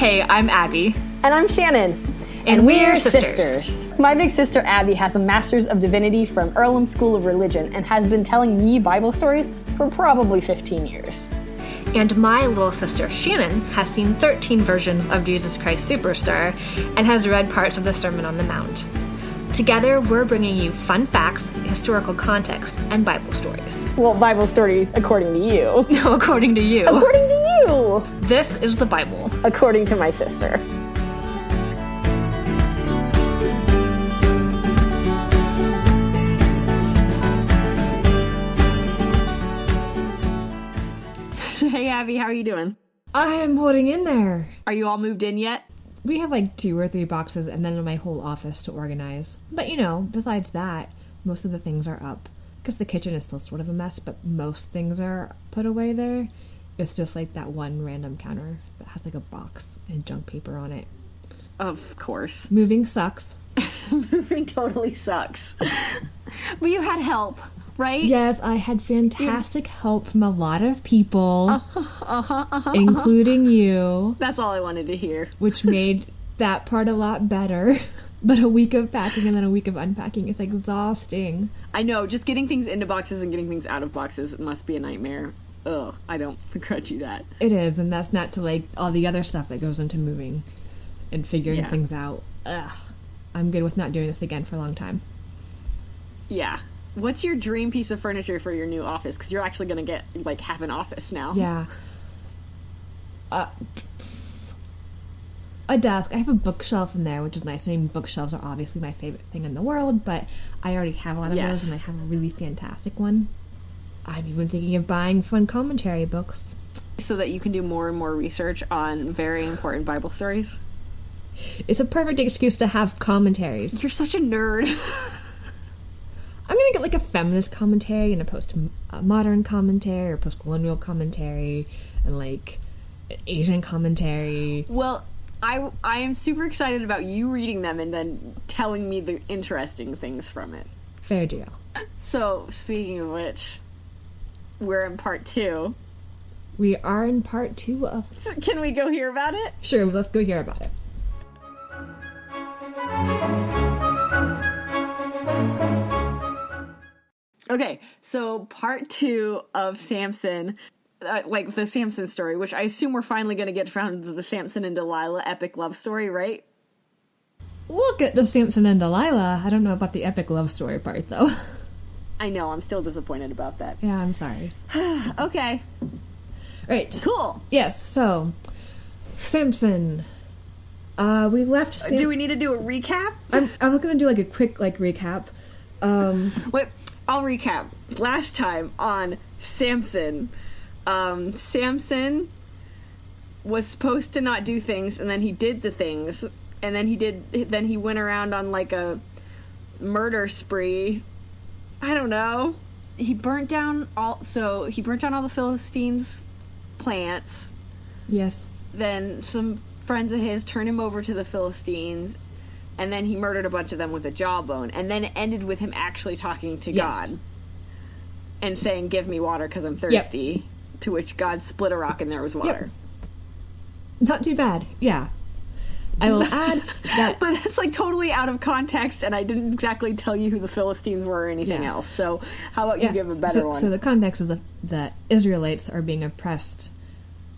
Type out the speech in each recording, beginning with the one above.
Hey, I'm Abbey. And I'm Shannon. And we're sisters. My big sister Abbey has a Master's of Divinity from Earlham School of Religion and has been telling me Bible stories for probably 15 years. And my little sister Shannon has seen 13 versions of Jesus Christ Superstar and has read parts of the Sermon on the Mount. Together, we're bringing you fun facts, historical context, and Bible stories. Well, Bible stories according to you. No, according to you. According to you! This is the Bible. According to my sister. Hey, Abby, how are you doing? I am holding in there. Are you all moved in yet? We have like 2 or 3 boxes and then my whole office to organize. But you know, besides that, most of the things are up. Because the kitchen is still sort of a mess, but most things are put away there. It's just like that one random counter that has like a box and junk paper on it. Of course. Moving sucks. Moving totally sucks. But you had help, right? Yes, I had fantastic help from a lot of people, including you. That's all I wanted to hear. Which made that part a lot better. But a week of packing and then a week of unpacking is exhausting. I know, just getting things into boxes and getting things out of boxes must be a nightmare. Ugh, I don't begrudge you that. It is, and that's not to like all the other stuff that goes into moving and figuring things out. Ugh. I'm good with not doing this again for a long time. Yeah. What's your dream piece of furniture for your new office? Because you're actually going to get, like, have an office now. Yeah. A desk. I have a bookshelf in there, which is nice. I mean, bookshelves are obviously my favorite thing in the world, but I already have a lot of those, and I have a really fantastic one. I'm even thinking of buying fun commentary books. So that you can do more and more research on very important Bible stories? It's a perfect excuse to have commentaries. You're such a nerd. I'm gonna get like a feminist commentary and a post-modern commentary or post-colonial commentary and like an Asian commentary. Well, I am super excited about you reading them and then telling me the interesting things from it. Fair deal. So, speaking of which, we're in part 2. We are in part 2 of... Can we go hear about it? Sure, let's go hear about it. Okay, so part 2 of Samson, like the Samson story, which I assume we're finally going to get around to the Samson and Delilah epic love story, right? We'll get to Samson and Delilah. I don't know about the epic love story part, though. I know, I'm still disappointed about that. Yeah, I'm sorry. Okay. Right. Cool. Yes, so, Samson. We left... Do we need to do a recap? I was going to do like a quick recap. Wait, I'll recap. Last time on Samson, Samson was supposed to not do things, and then he did the things, and then he went around on like a murder spree. I don't know. He burnt down all the Philistines' plants. Yes. Then some friends of his turned him over to the Philistines, and then he murdered a bunch of them with a jawbone, and then it ended with him actually talking to God and saying, "Give me water because I'm thirsty." Yep. To which God split a rock and there was water. Yep. Not too bad. Yeah. I will add that... But that's like totally out of context, and I didn't exactly tell you who the Philistines were or anything else. So how about you give a better one? So the context is the Israelites are being oppressed,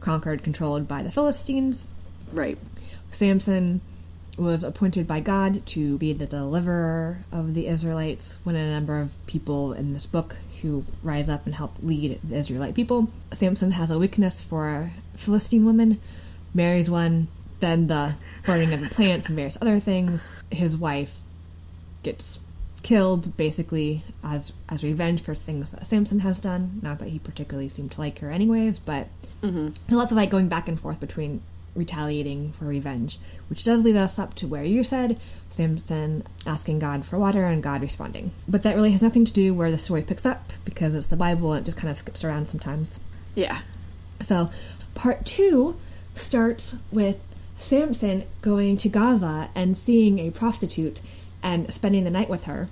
conquered, controlled by the Philistines. Right. Samson was appointed by God to be the deliverer of the Israelites, when a number of people in this book who rise up and help lead the Israelite people. Samson has a weakness for Philistine women, marries one, then the burning of the plants and various other things. His wife gets killed, basically, as revenge for things that Samson has done. Not that he particularly seemed to like her anyways, but there's lots of like going back and forth between retaliating for revenge, which does lead us up to where you said Samson asking God for water and God responding. But that really has nothing to do where the story picks up, because it's the Bible and it just kind of skips around sometimes. Yeah. So part 2 starts with Samson going to Gaza and seeing a prostitute and spending the night with her,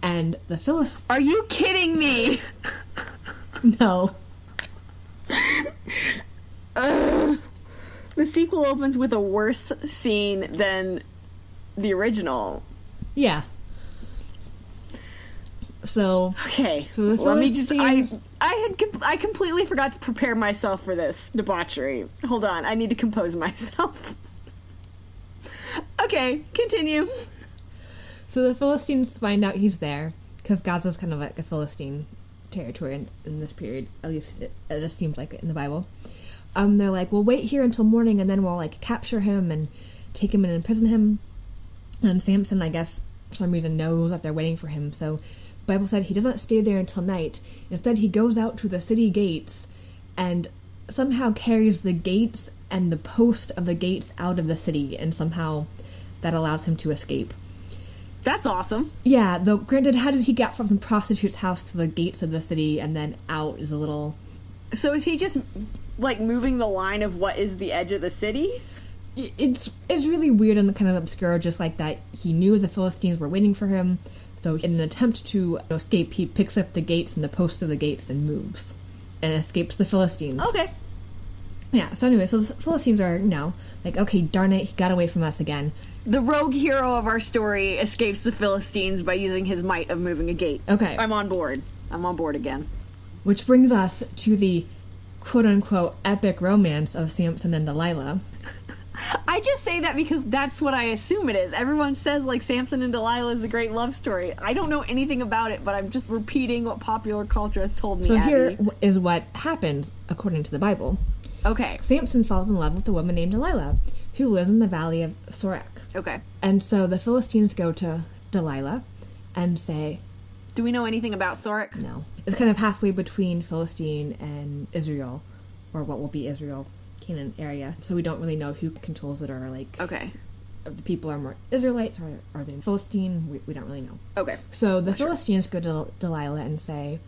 and the Philistines... Are you kidding me? No. The sequel opens with a worse scene than the original. Yeah. So Okay, so the let me just. Philistines- I completely forgot to prepare myself for this debauchery. Hold on, I need to compose myself. Okay, continue. So the Philistines find out he's there, because Gaza's kind of like a Philistine territory in this period. At least it just seems like it in the Bible. They're like, we'll wait here until morning, and then we'll like capture him and take him and imprison him. And Samson, I guess, for some reason knows that they're waiting for him, so the Bible said he doesn't stay there until night. Instead, he goes out to the city gates and somehow carries the gates and the post of the gates out of the city, and somehow that allows him to escape. That's awesome. Yeah, though granted, how did he get from the prostitute's house to the gates of the city and then out is a little... So is he just, like, moving the line of what is the edge of the city? It's really weird and kind of obscure, just like that he knew the Philistines were waiting for him, so in an attempt to escape, he picks up the gates and the post of the gates and moves. And escapes the Philistines. Okay. Yeah, so anyway, so the Philistines are, like, okay, darn it, he got away from us again. The rogue hero of our story escapes the Philistines by using his might of moving a gate. Okay. I'm on board. I'm on board again. Which brings us to the quote-unquote epic romance of Samson and Delilah. I just say that because that's what I assume it is. Everyone says, like, Samson and Delilah is a great love story. I don't know anything about it, but I'm just repeating what popular culture has told me, So Abbey. here is what happens, according to the Bible. Okay. Samson falls in love with a woman named Delilah, who lives in the valley of Sorek. Okay. And so the Philistines go to Delilah and say, Do we know anything about Sorek? no. It's kind of halfway between Philistine and Israel, or what will be Israel, Canaan area. So we don't really know who controls it, or like, Okay. if the people are more Israelites, or are they Philistine? We don't really know. Okay. So the Philistines go to Delilah and say,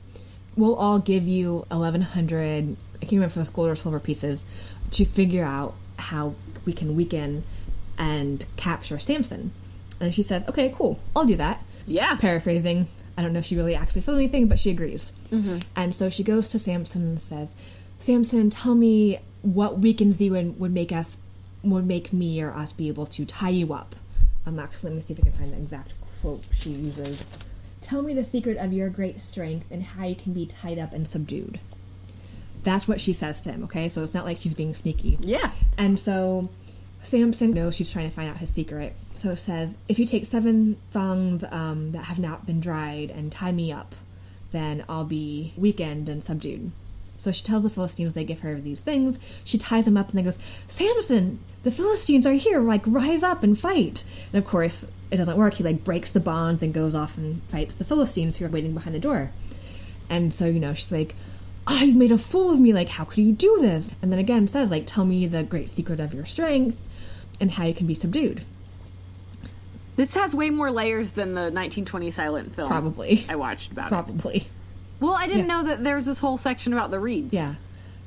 we'll all give you 1,100, I can't remember if it was gold or silver pieces, to figure out how we can weaken and capture Samson. And she said, okay, cool, I'll do that. Yeah. Paraphrasing. I don't know if she really actually says anything, but she agrees. Mm-hmm. And so she goes to Samson and says, Samson, tell me what weakens you and would make me or us be able to tie you up. Actually, let me see if I can find the exact quote she uses. Tell me the secret of your great strength and how you can be tied up and subdued. That's what she says to him, okay? So it's not like she's being sneaky. Yeah. And so Samson knows she's trying to find out his secret. So it says, if you take 7 thongs that have not been dried and tie me up, then I'll be weakened and subdued. So she tells the Philistines, they give her these things. She ties them up and then goes, Samson, the Philistines are here, like, rise up and fight. And of course, it doesn't work. He, like, breaks the bonds and goes off and fights the Philistines who are waiting behind the door. And so, she's like, oh, you've made a fool of me, like, how could you do this? And then again says, like, tell me the great secret of your strength and how you can be subdued. This has way more layers than the 1920 silent film. Probably. I watched about it. Probably. Well, I didn't know that there's this whole section about the reeds. Yeah.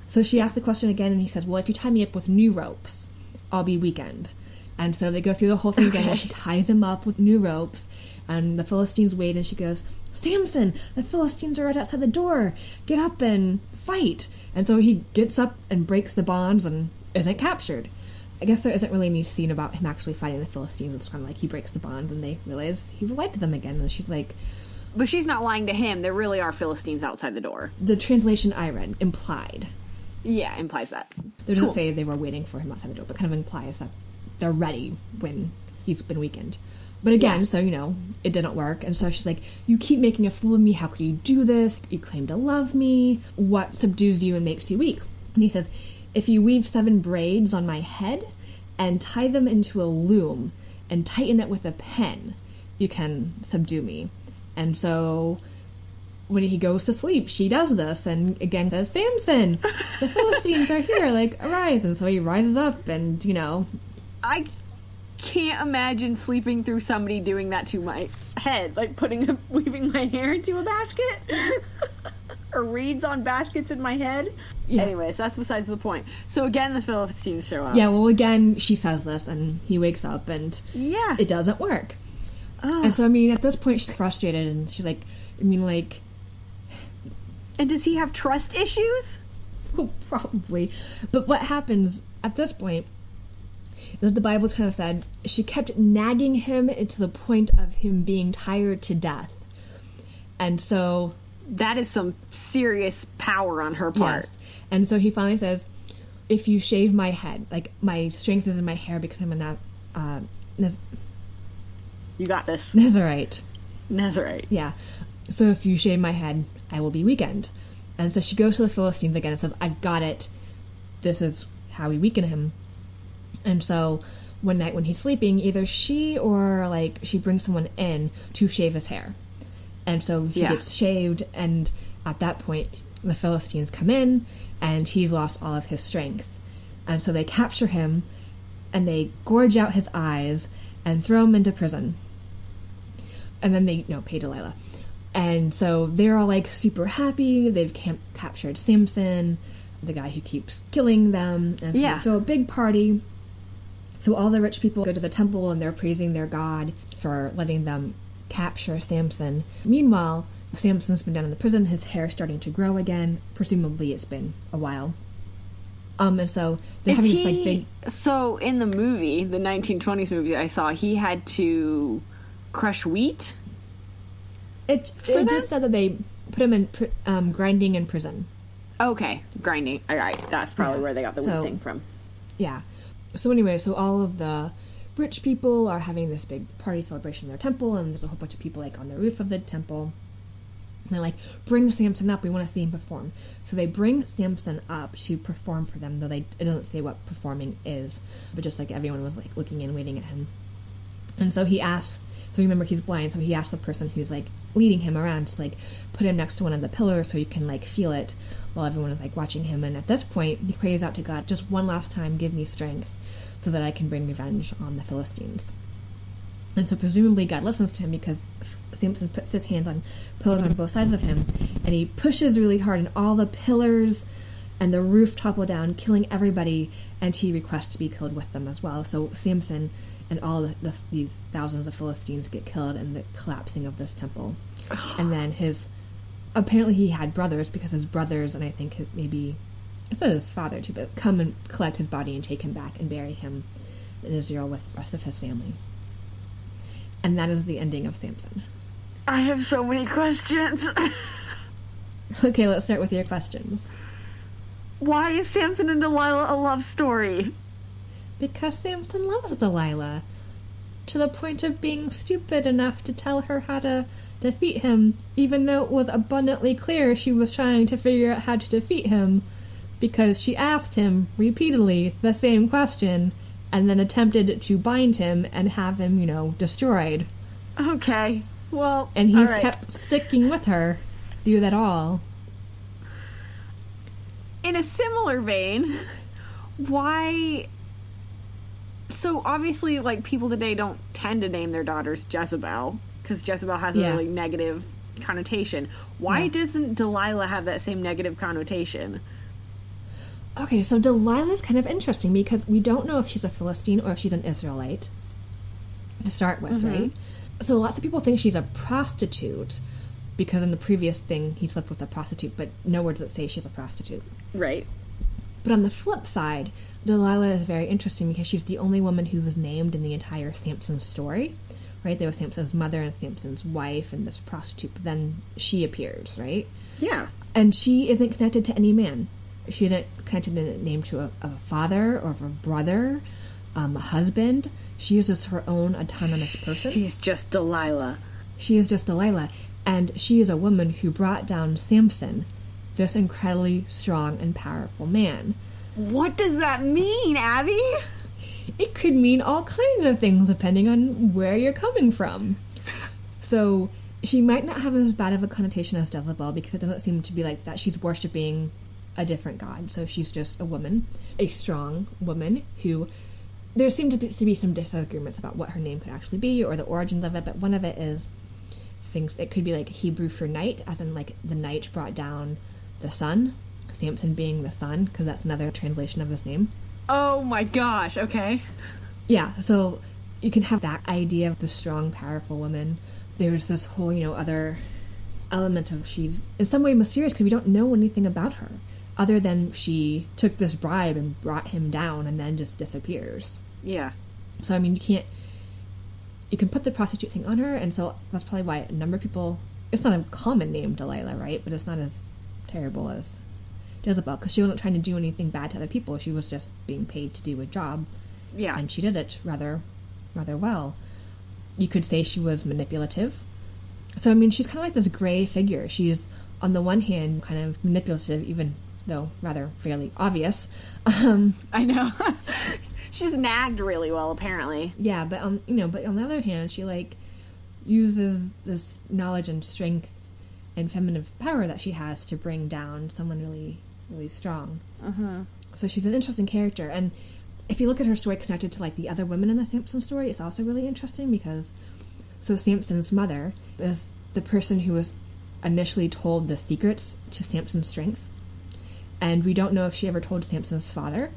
So she asked the question again, and he says, well, if you tie me up with new ropes, I'll be weakened. And so they go through the whole thing again, where she ties him up with new ropes, and the Philistines wait, and she goes, Samson, the Philistines are right outside the door. Get up and fight. And so he gets up and breaks the bonds and isn't captured. I guess there isn't really any scene about him actually fighting the Philistines. It's kind of like he breaks the bonds, and they realize he lied to them again. And she's like... But she's not lying to him. There really are Philistines outside the door. The translation I read implied. Yeah, implies that. They doesn't say they were waiting for him outside the door, but kind of implies that they're ready when he's been weakened. But again, Yeah. so, it didn't work. And so she's like, you keep making a fool of me. How could you do this? You claim to love me. What subdues you and makes you weak? And he says, if you weave 7 braids on my head and tie them into a loom and tighten it with a pen, you can subdue me. And so when he goes to sleep, she does this and again says, Samson, the Philistines are here, like, arise. And so he rises up and, I can't imagine sleeping through somebody doing that to my head, like weaving my hair into a basket or reeds on baskets in my head. Yeah. Anyways, that's besides the point. So again, the Philistines show up. Yeah, well, again, she says this and he wakes up and Yeah. it doesn't work. Ugh. And so, at this point, she's frustrated and she's like, And does he have trust issues? well, probably. But what happens at this point The Bible kind of said she kept nagging him to the point of him being tired to death. And so... That is some serious power on her part. Yes. And so he finally says, if you shave my head, like, my strength is in my hair because I'm a You got this. Nazarite. Nazarite. Yeah. So if you shave my head, I will be weakened. And so she goes to the Philistines again and says, I've got it. This is how we weaken him. And so one night when he's sleeping, either she or, like, she brings someone in to shave his hair. And so he gets shaved, and at that point, the Philistines come in, and he's lost all of his strength. And so they capture him, and they gorge out his eyes, and throw him into prison. And then they, pay Delilah. And so they're all, like, super happy. They've captured Samson, the guy who keeps killing them. And so they throw a big party. So all the rich people go to the temple, and they're praising their God for letting them capture Samson. Meanwhile, Samson's been down in the prison. His hair's starting to grow again. Presumably it's been a while. And so they're having this, like, big... So in the movie, the 1920s movie I saw, he had to crush wheat? It just said that they put him in grinding in prison. Okay, grinding. All right, that's probably where they got the wheat thing from. Yeah. So anyway, so all of the rich people are having this big party celebration in their temple, and there's a whole bunch of people, like, on the roof of the temple. And they're like, bring Samson up, we want to see him perform. So they bring Samson up to perform for them, though it doesn't say what performing is, but just, like, everyone was, like, looking and waiting at him. And so he asks, so remember he's blind, so he asks the person who's, like, leading him around to, like, put him next to one of the pillars so he can, like, feel it while everyone is, like, watching him. And at this point, he prays out to God, just one last time, give me strength, so that I can bring revenge on the Philistines. And so presumably God listens to him, because Samson puts his hands on pillars on both sides of him, and he pushes really hard, and all the pillars and the roof topple down, killing everybody, and he requests to be killed with them as well. So Samson and all these thousands of Philistines get killed in the collapsing of this temple. And then apparently he had brothers, because his brothers, and I think maybe... I thought it was his father too, but come and collect his body and take him back and bury him in Israel with the rest of his family. And that is the ending of Samson. I have so many questions. Okay, let's start with your questions. Why is Samson and Delilah a love story? Because Samson loves Delilah, to the point of being stupid enough to tell her how to defeat him, even though it was abundantly clear she was trying to figure out how to defeat him, because she asked him repeatedly the same question, and then attempted to bind him and have him, destroyed. Okay, well, and he kept sticking with her through that all. In a similar vein, why... So obviously, like, people today don't tend to name their daughters Jezebel, because Jezebel has a really negative connotation. Why doesn't Delilah have that same negative connotation? Okay, so Delilah's kind of interesting, because we don't know if she's a Philistine or if she's an Israelite, to start with, right? So lots of people think she's a prostitute, because in the previous thing, he slept with a prostitute, but nowhere does it say she's a prostitute. Right. But on the flip side, Delilah is very interesting, because she's the only woman who was named in the entire Samson story, right? There was Samson's mother and Samson's wife and this prostitute, but then she appears, right? Yeah. And she isn't connected to any man. She isn't connected in a name to a father or a brother, a husband. She is just her own autonomous person. She's just Delilah. She is just Delilah. And she is a woman who brought down Samson, this incredibly strong and powerful man. What does that mean, Abby? It could mean all kinds of things depending on where you're coming from. So she might not have as bad of a connotation as Jezebel, because it doesn't seem to be like that. She's worshipping a different god. So she's just a woman, a strong woman who... There seem to be some disagreements about what her name could actually be or the origins of it, but one of it is things... It could be like Hebrew for night, as in like the night brought down the sun, Samson being the sun, because that's another translation of his name. Oh my gosh, okay. Yeah, so you can have that idea of the strong, powerful woman. There's this whole, other element of she's in some way mysterious, because we don't know anything about her, other than she took this bribe and brought him down and then just disappears. Yeah. So, I mean, you can put the prostitute thing on her, and so that's probably why a number of people, it's not a common name, Delilah, right? But it's not as terrible as Jezebel, because she wasn't trying to do anything bad to other people. She was just being paid to do a job. Yeah. And she did it rather well. You could say she was manipulative. So, I mean, she's kind of like this gray figure. She's, on the one hand, kind of manipulative, even though rather fairly obvious. I know. She's nagged really well, apparently. Yeah, but but on the other hand, she like uses this knowledge and strength and feminine power that she has to bring down someone really, really strong. Mm-hmm. So she's an interesting character, and if you look at her story connected to like the other women in the Samson story, it's also really interesting because Samson's mother is the person who was initially told the secrets to Samson's strength, and we don't know if she ever told Samson's father.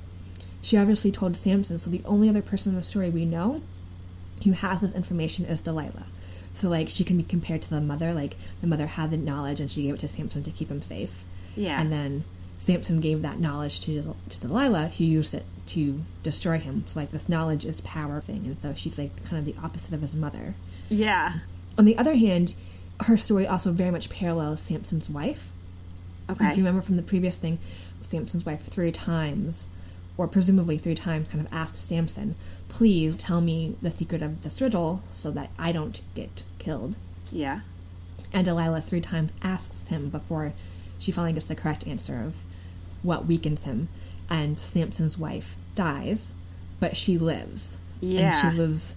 She obviously told Samson, so the only other person in the story we know who has this information is Delilah. So, like, she can be compared to the mother. Like, the mother had the knowledge, and she gave it to Samson to keep him safe. Yeah. And then Samson gave that knowledge to Delilah, who used it to destroy him. So, like, this knowledge is power thing. And so she's, like, kind of the opposite of his mother. Yeah. On the other hand, her story also very much parallels Samson's wife. Okay. If you remember from the previous thing, Samson's wife 3 times, or presumably 3 times, kind of asked Samson, please tell me the secret of this riddle so that I don't get killed. Yeah. And Delilah 3 times asks him before she finally gets the correct answer of what weakens him. And Samson's wife dies, but she lives. Yeah. And she lives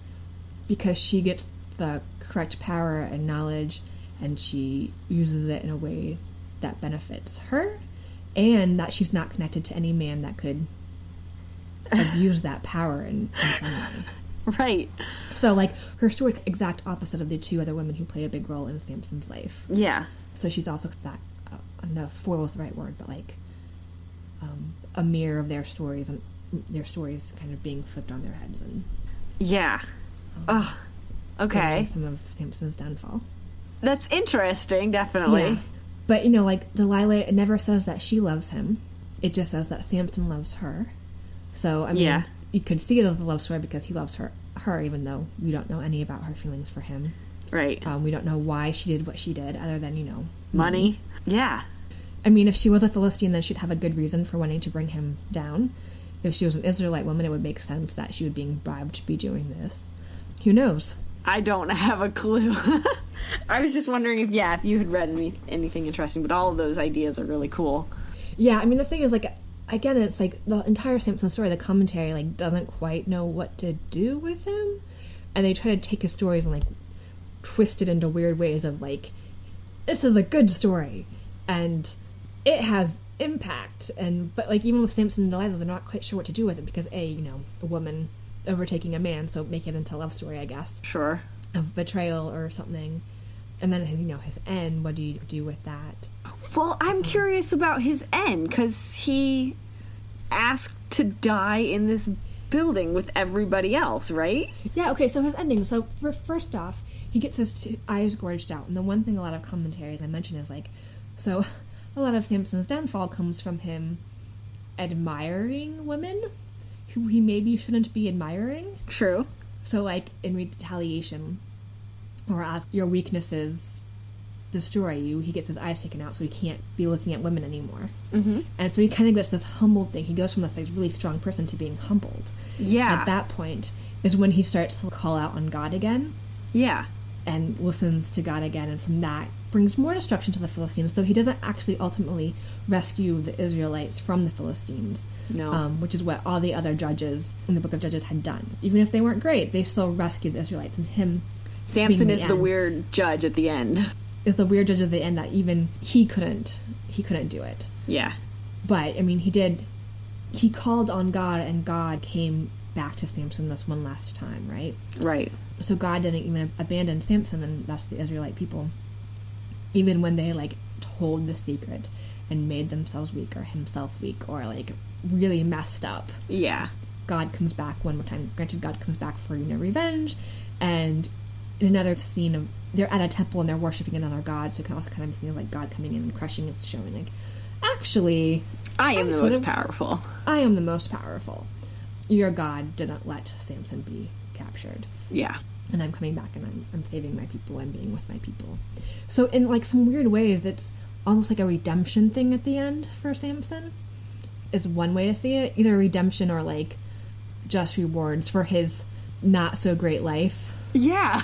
because she gets the correct power and knowledge, and she uses it in a way that benefits her, and that she's not connected to any man that could abuse that power in some way. Right. So, like, her story exact opposite of the 2 other women who play a big role in Samson's life. Yeah. So she's also that, I don't know if foil is the right word, but like a mirror of their stories, and their stories kind of being flipped on their heads, and Yeah. Oh. Okay. some of Samson's downfall. That's interesting, definitely. Yeah. But, like, Delilah, it never says that she loves him. It just says that Samson loves her. So, I mean, Yeah. you could see it as a love story because he loves her, even though we don't know any about her feelings for him. Right. We don't know why she did what she did, other than, Money. Yeah. I mean, if she was a Philistine, then she'd have a good reason for wanting to bring him down. If she was an Israelite woman, it would make sense that she would be bribed to be doing this. Who knows? I don't have a clue. I was just wondering if you had read anything interesting, but all of those ideas are really cool. Yeah, I mean, the thing is, like, again, it's like the entire Samson story, the commentary, like, doesn't quite know what to do with him. And they try to take his stories and, like, twist it into weird ways of, like, this is a good story, and it has impact. But, like, even with Samson and Delilah, they're not quite sure what to do with it because, a woman overtaking a man, so make it into a love story, I guess. Sure. Of betrayal or something. And then, his end, what do you do with that? Well, I'm curious about his end, because he asked to die in this building with everybody else, right? Yeah, okay, so his ending. So, first off, he gets his eyes gorged out. And the one thing a lot of commentaries I mention is, like, so a lot of Samson's downfall comes from him admiring women who he maybe shouldn't be admiring. True. So, like, in retaliation, or as your weaknesses destroy you, he gets his eyes taken out so he can't be looking at women anymore. Mm-hmm. And so he kind of gets this humbled thing. He goes from this, like, really strong person to being humbled. Yeah. At that point is when he starts to call out on God again. Yeah. And listens to God again, and from that brings more destruction to the Philistines. So he doesn't actually ultimately rescue the Israelites from the Philistines. No. Which is what all the other judges in the book of Judges had done. Even if they weren't great, they still rescued the Israelites. And him, Samson is the weird judge at the end. Is the weird judge at the end that even he couldn't do it. Yeah. But, I mean, he called on God, and God came back to Samson this one last time, right? Right. So God didn't even abandon Samson, and that's the Israelite people. Even when they, like, told the secret and made themselves weak, or himself weak, or, like, really messed up. Yeah. God comes back one more time. Granted, God comes back for, revenge. And in another scene of, they're at a temple and they're worshiping another god, so it can also kind of be like God coming in and crushing and showing, like, actually, I am the most powerful. I am the most powerful. your God didn't let Samson be captured. Yeah. And I'm coming back and I'm saving my people and being with my people. So in like some weird ways, it's almost like a redemption thing at the end for Samson. Is one way to see it. Either redemption or like just rewards for his not so great life. Yeah.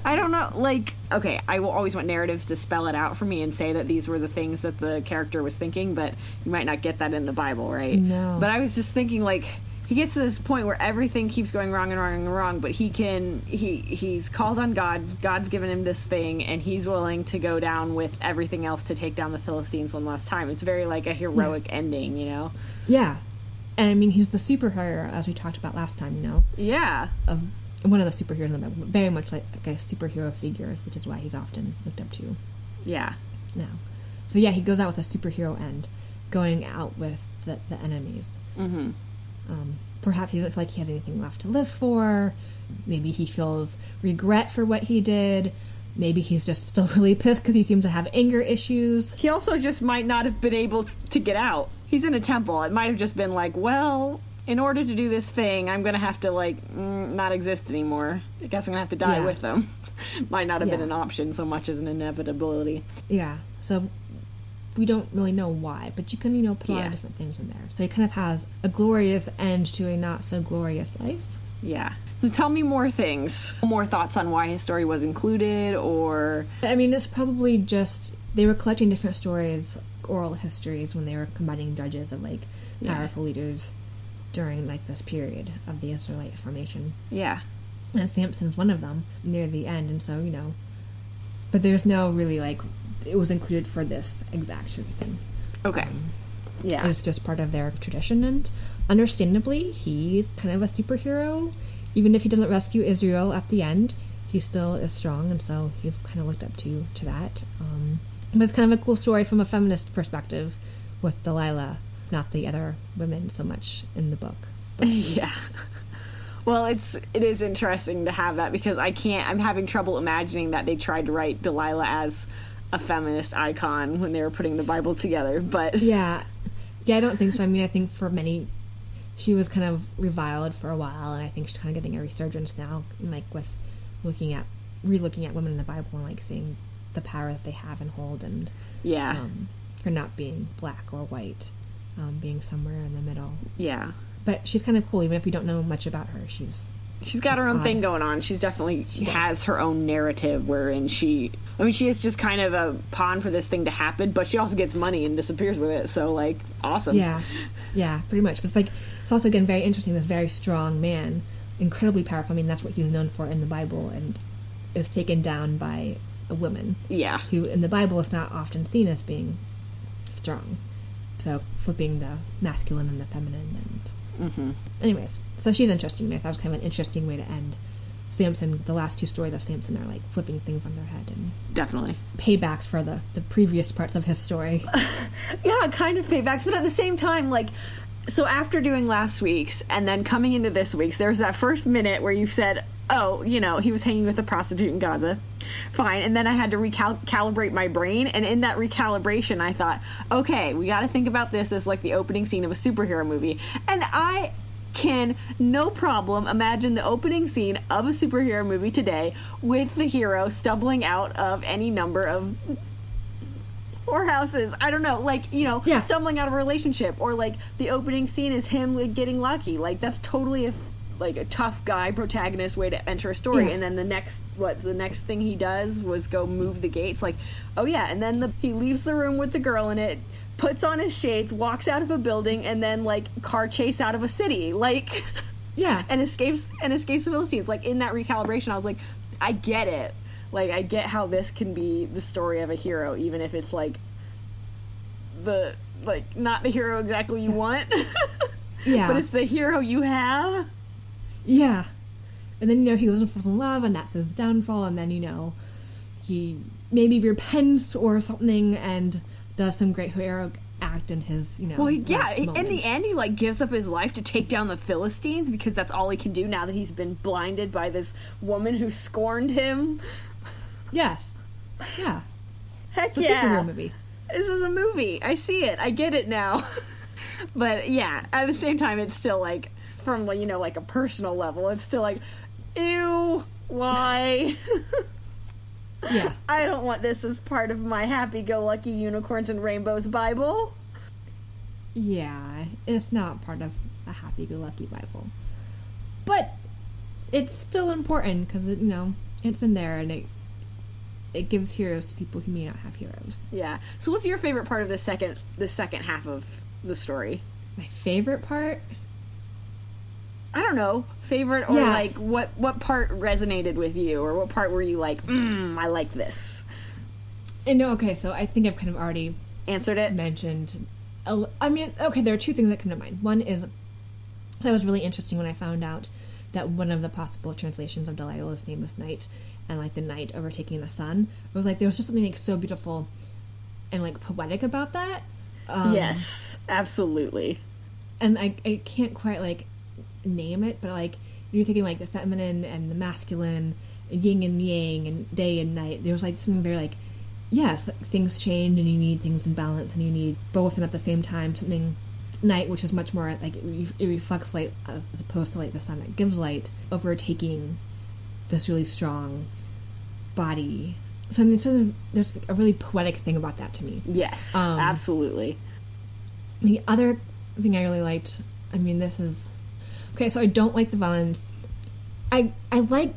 I don't know. Like, okay, I will always want narratives to spell it out for me and say that these were the things that the character was thinking, but you might not get that in the Bible, right? No. But I was just thinking, like, he gets to this point where everything keeps going wrong and wrong and wrong, but he's called on God. God's given him this thing, and he's willing to go down with everything else to take down the Philistines one last time. It's very like a heroic ending, you know? Yeah. And I mean, he's the superhero, as we talked about last time, you know? Yeah. Of one of the superheroes in the Bible. Very much like a superhero figure, which is why he's often looked up to. Yeah. Now. So yeah, he goes out with a superhero end, going out with the enemies. Mm-hmm. Perhaps he doesn't feel like he has anything left to live for. Maybe he feels regret for what he did. Maybe he's just still really pissed because he seems to have anger issues. He also just might not have been able to get out. He's in a temple. It might have just been like, well, in order to do this thing, I'm going to have to, like, not exist anymore. I guess I'm going to have to die with them. Might not have been an option so much as an inevitability. Yeah. So we don't really know why, but you can, put a lot of different things in there. So he kind of has a glorious end to a not so glorious life. Yeah. So tell me more things. More thoughts on why his story was included, or... I mean, it's probably just... They were collecting different stories, oral histories, when they were combining judges of, like, powerful leaders during, like, this period of the Israelite formation. Yeah. And Samson's one of them near the end, and so, But there's no really, like... It was included for this exact reason. Okay. Yeah. It's just part of their tradition, and understandably, he's kind of a superhero. Even if he doesn't rescue Israel at the end, he still is strong, and so he's kind of looked up to that. But it's kind of a cool story from a feminist perspective with Delilah, not the other women so much in the book. But, yeah. Well, it is interesting to have that, because I'm having trouble imagining that they tried to write Delilah as a feminist icon when they were putting the Bible together, but... Yeah, I don't think so. I mean, I think for many... She was kind of reviled for a while, and I think she's kind of getting a resurgence now, like with relooking at women in the Bible and like seeing the power that they have and hold, and her not being black or white, being somewhere in the middle. Yeah, but she's kind of cool, even if we don't know much about her. She's got her own thing going on. She has her own narrative wherein she is just kind of a pawn for this thing to happen, but she also gets money and disappears with it. So, like, awesome. Yeah, pretty much. But it's like, it's also, again, very interesting, this very strong man, incredibly powerful. I mean, that's what he was known for in the Bible, and is taken down by a woman. Yeah. Who, in the Bible, is not often seen as being strong. So, flipping the masculine and the feminine, and... Anyways, so she's interesting. I thought it was kind of an interesting way to end Samson. The last two stories of Samson are like flipping things on their head, and definitely paybacks for the previous parts of his story. Yeah, kind of paybacks, but at the same time, like, so after doing last week's and then coming into this week's, there was that first minute where you said, oh, he was hanging with a prostitute in Gaza. Fine. And then I had to recalibrate my brain. And in that recalibration, I thought, okay, we got to think about this as like the opening scene of a superhero movie. And I can, no problem, imagine the opening scene of a superhero movie today with the hero stumbling out of any number of whorehouses. I don't know, like, stumbling out of a relationship, or like the opening scene is him like getting lucky. Like, that's totally a tough guy protagonist way to enter a story. And then the next thing he does was go move the gates. Like, oh yeah, and then he leaves the room with the girl in it, puts on his shades, walks out of a building, and then like car chase out of a city, like, and escapes the Philistines. Like, in that recalibration, I was like, I get it. Like, I get how this can be the story of a hero, even if it's like not the hero exactly you want. But it's the hero you have. Yeah. And then, he goes and falls in love, and that's his downfall, and then, he maybe repents or something and does some great heroic act in his, Well, in the end, he, like, gives up his life to take down the Philistines because that's all he can do now that he's been blinded by this woman who scorned him. Yes. Yeah. Heck, it's a superhero movie. This is a movie. I see it. I get it now. But, yeah, at the same time, it's still, like... from, like, you know, like a personal level, it's still like, ew, why? Yeah. I don't want this as part of my happy-go-lucky unicorns and rainbows Bible. Yeah, it's not part of a happy-go-lucky Bible. But it's still important because, you know, it's in there, and it gives heroes to people who may not have heroes. Yeah. So what's your favorite part of the second half of the story? My favorite part? I don't know. Favorite, or Yeah. like what part resonated with you, or what part were you like, I like this? And no, okay, so I think I've kind of already Answered it? mentioned. I mean, okay, there are two things that come to mind. One is that was really interesting when I found out that one of the possible translations of Delilah's name was night, and like the night overtaking the sun. It was like there was just something like so beautiful and like poetic about that. Yes, absolutely. And I can't quite like name it, but like you're thinking like the feminine and the masculine, yin and yang, and day and night. There was like something very like, yes, things change and you need things in balance, and you need both, and at the same time something night, which is much more like it reflects light as opposed to like the sun that gives light, overtaking this really strong body. So I mean, there's a really poetic thing about that to me. Yes, absolutely. The other thing I really liked, I mean, this is okay. So I don't like the violence. I like,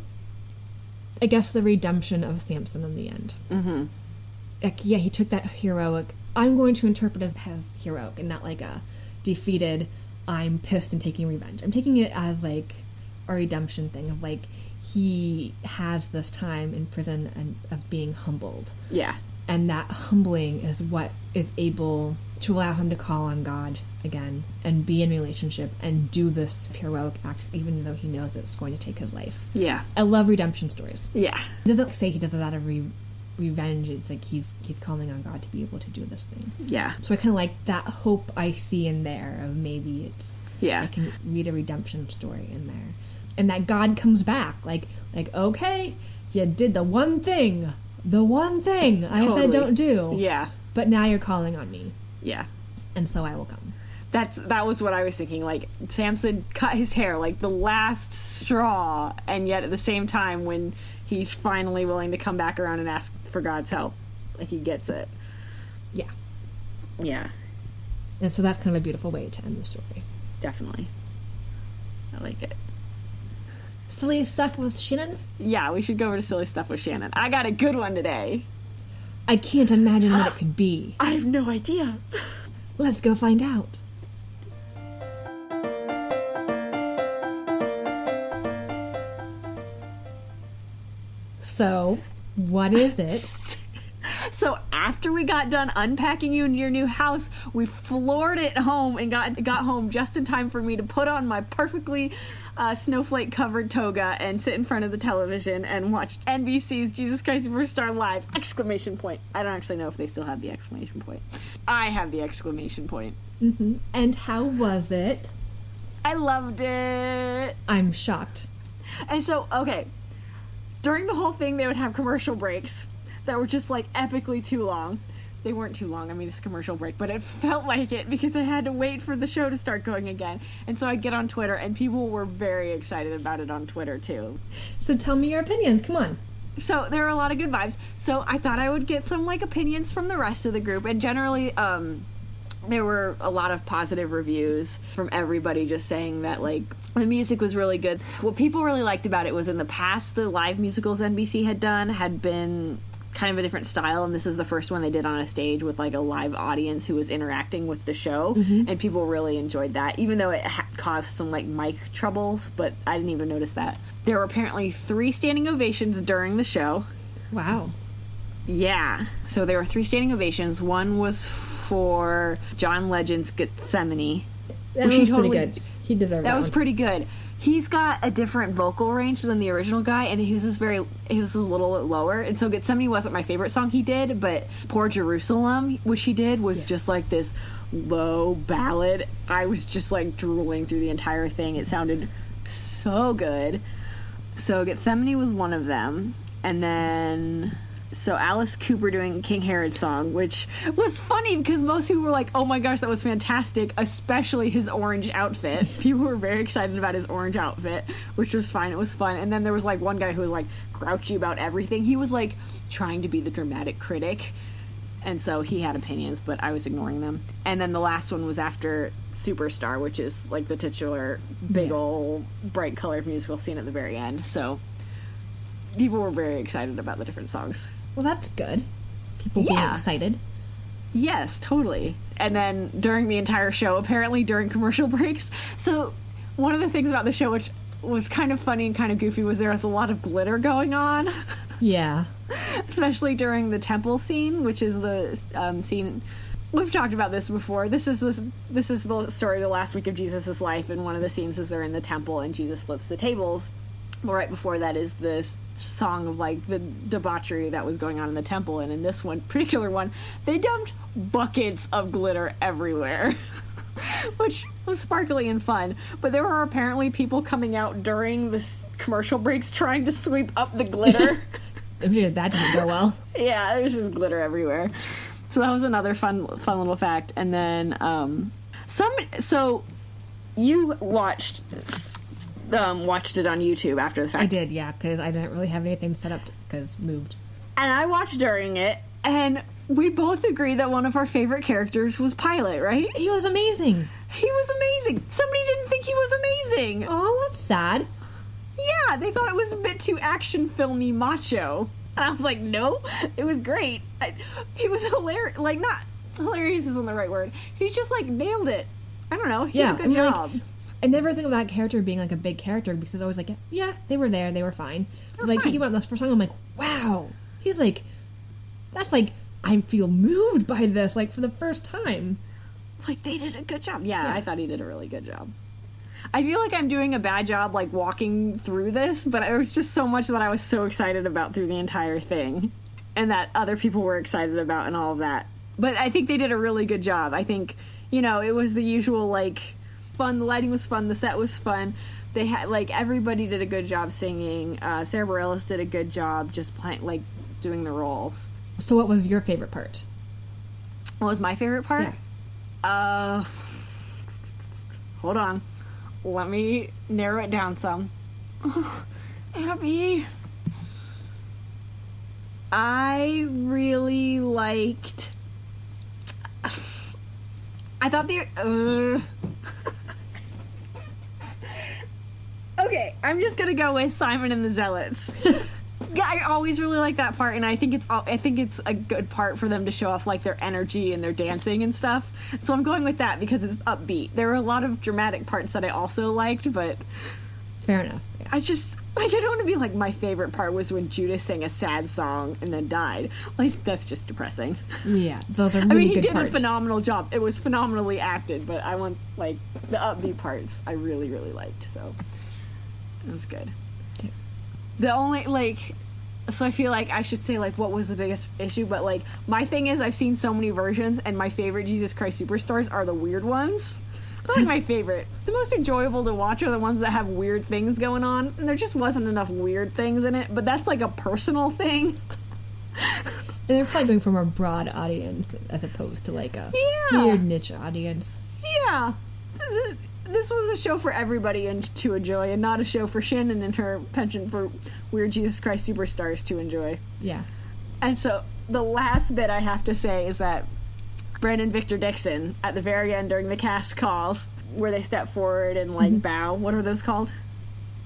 I guess, the redemption of Samson in the end. Mm-hmm. Like, yeah, he took that heroic. I'm going to interpret it as heroic and not like a defeated, I'm pissed and taking revenge. I'm taking it as like a redemption thing of like he has this time in prison and of being humbled. Yeah. And that humbling is what is able to allow him to call on God again and be in relationship and do this heroic act even though he knows it's going to take his life. Yeah. I love redemption stories. Yeah. It doesn't say he does it out of revenge. It's like he's calling on God to be able to do this thing. Yeah. So I kind of like that hope I see in there of maybe it's, Yeah. I can read a redemption story in there. And that God comes back like okay, you did the one thing I said don't do. Yeah. But now you're calling on me. Yeah. And so I will come. That was what I was thinking. Like, Samson cut his hair, like the last straw, and yet at the same time, when he's finally willing to come back around and ask for God's help, like, he gets it. Yeah. Yeah. And so that's kind of a beautiful way to end the story. Definitely. I like it. Silly stuff with Shannon? Yeah, we should go over to silly stuff with Shannon. I got a good one today. I can't imagine what it could be. I have no idea. Let's go find out. So, what is it? So after we got done unpacking you in your new house, we floored it home and got home just in time for me to put on my perfectly snowflake covered toga and sit in front of the television and watch NBC's Jesus Christ Superstar Live! Exclamation point. I don't actually know if they still have the exclamation point. I have the exclamation point. Mm-hmm. And how was it? I loved it. I'm shocked. And so, okay, during the whole thing, they would have commercial breaks that were just like epically too long. They weren't too long, I mean, it's a commercial break, but it felt like it because I had to wait for the show to start going again. And so I'd get on Twitter, and people were very excited about it on Twitter too. So tell me your opinions, come on. So there were a lot of good vibes. So I thought I would get some like opinions from the rest of the group, and generally there were a lot of positive reviews from everybody just saying that like the music was really good. What people really liked about it was in the past the live musicals NBC had done had been kind of a different style, and this is the first one they did on a stage with like a live audience who was interacting with the show, and people really enjoyed that, even though it caused some like mic troubles, but I didn't even notice that. There were apparently 3 standing ovations during the show. Wow. Yeah. So there were 3 standing ovations. One was for John Legend's Gethsemane. That was pretty good. He deserved that. That was pretty good. He's got a different vocal range than the original guy, and he was a little lower. And so Gethsemane wasn't my favorite song he did, but Poor Jerusalem, which he did, was just like this low ballad. I was just like drooling through the entire thing. It sounded so good. So Gethsemane was one of them. And then So Alice Cooper doing King Herod's song, which was funny because most people were like, oh my gosh, that was fantastic, especially his orange outfit. People were very excited about his orange outfit, which was fine. It was fun. And then there was like one guy who was like grouchy about everything. He was like trying to be the dramatic critic. And so he had opinions, but I was ignoring them. And then the last one was after Superstar, which is like the titular big old bright colored musical scene at the very end. So people were very excited about the different songs. Well, that's good. People being excited. Yes, totally. And then during the entire show, apparently during commercial breaks. So one of the things about the show, which was kind of funny and kind of goofy, was there was a lot of glitter going on. Yeah. Especially during the temple scene, which is the scene. We've talked about this before. This is the story of the last week of Jesus' life, and one of the scenes is they're in the temple and Jesus flips the tables. Well, right before that is this song of like the debauchery that was going on in the temple, and in this one particular one, they dumped buckets of glitter everywhere. Which was sparkly and fun, but there were apparently people coming out during the commercial breaks trying to sweep up the glitter. I'm sure that didn't go well. Yeah, there was just glitter everywhere. So that was another fun little fact. And then so you watched it on YouTube after the fact. I did, yeah, because I didn't really have anything set up because moved. And I watched during it, and we both agreed that one of our favorite characters was Pilate, right? He was amazing. He was amazing. Somebody didn't think he was amazing. Oh, that's sad. Yeah, they thought it was a bit too action filmy macho. And I was like, no, it was great. He was hilarious. Like, not hilarious isn't the right word. He just, like, nailed it. I don't know. He did a good job. Like, I never think of that character being, like, a big character because it's always like, yeah, they were there, they were fine. But, like, thinking about this first song, I'm like, wow. He's like, that's like, I feel moved by this, like, for the first time. Like, they did a good job. Yeah, I thought he did a really good job. I feel like I'm doing a bad job, like, walking through this, but it was just so much that I was so excited about through the entire thing, and that other people were excited about and all of that. But I think they did a really good job. I think, you know, it was the usual, like, fun. The lighting was fun. The set was fun. They had, like, everybody did a good job singing. Sarah Bareilles did a good job just playing, like, doing the roles. So what was your favorite part? What was my favorite part? Yeah. Hold on. Let me narrow it down some. Abbey. I really liked... I thought the... Okay, I'm just gonna go with Simon and the Zealots. I always really like that part, and I think it's a good part for them to show off like their energy and their dancing and stuff. So I'm going with that because it's upbeat. There were a lot of dramatic parts that I also liked, but fair enough. Yeah. I just like, I don't want to be like, my favorite part was when Judas sang a sad song and then died. Like, that's just depressing. Yeah, those are really good parts. He did a phenomenal job. It was phenomenally acted, but I want like the upbeat parts. I really, really liked. So it was good. Okay. The only like. So I feel like I should say, like, what was the biggest issue, but, like, my thing is I've seen so many versions, and my favorite Jesus Christ Superstars are the weird ones. They're like my favorite. The most enjoyable to watch are the ones that have weird things going on, and there just wasn't enough weird things in it, but that's, like, a personal thing. And they're probably going from a broad audience as opposed to, like, a weird niche audience. Yeah. This was a show for everybody to enjoy, and not a show for Shannon and her penchant for weird Jesus Christ Superstars to enjoy. Yeah. And so the last bit I have to say is that Brandon Victor Dixon, at the very end during the cast calls, where they step forward and, like, bow, what are those called?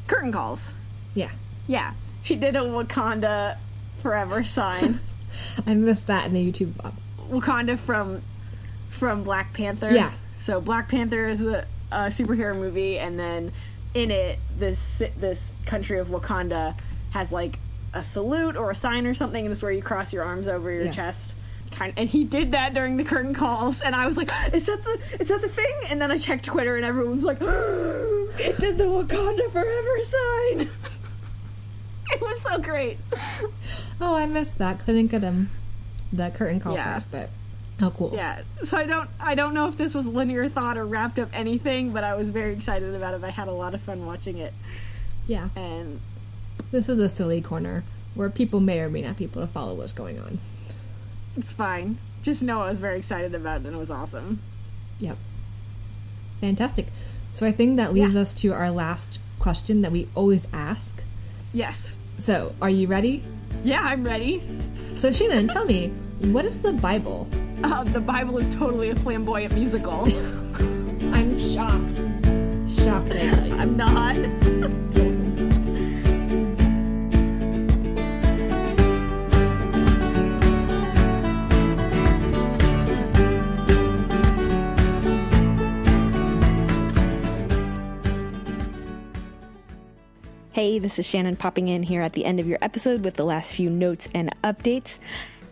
Curtain calls. Yeah. Yeah. He did a Wakanda Forever sign. I missed that in the YouTube. Wakanda from Black Panther. Yeah. So Black Panther is a superhero movie, and then in it, this country of Wakanda has like a salute or a sign or something, and it's where you cross your arms over your chest. And he did that during the curtain calls, and I was like, is that the thing? And then I checked Twitter, and everyone was like, it did the Wakanda Forever sign. It was so great. Oh, I missed that. Couldn't get him the curtain call part, but how cool. Yeah. So I don't know if this was linear thought or wrapped up anything, but I was very excited about it. I had a lot of fun watching it. Yeah. And this is the silly corner where people may or may not be able to follow what's going on. It's fine. Just know I was very excited about it, and it was awesome. Yep. Fantastic. So I think that leaves us to our last question that we always ask. Yes. So, are you ready? Yeah, I'm ready. So Shannon, tell me, what is the Bible? The Bible is totally a flamboyant musical. I'm shocked. Shocked, I tell you. I'm not. Hey, this is Shannon popping in here at the end of your episode with the last few notes and updates.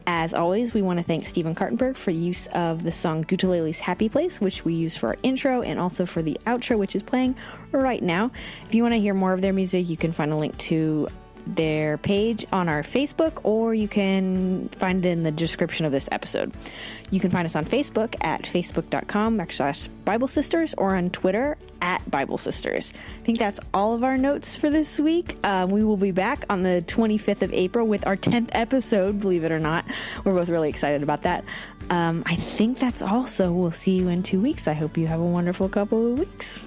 As always, we want to thank Stephen Kartenberg for use of the song Gutalele's Happy Place, which we use for our intro and also for the outro, which is playing right now. If you want to hear more of their music, you can find a link to their page on our Facebook, or you can find it in the description of this episode. You can find us on Facebook at facebook.com/Bible Sisters or on Twitter at Bible Sisters. I think that's all of our notes for this week. We will be back on the 25th of April with our 10th episode, believe it or not. We're both really excited about that. I think that's all, so we'll see you in 2 weeks. I hope you have a wonderful couple of weeks.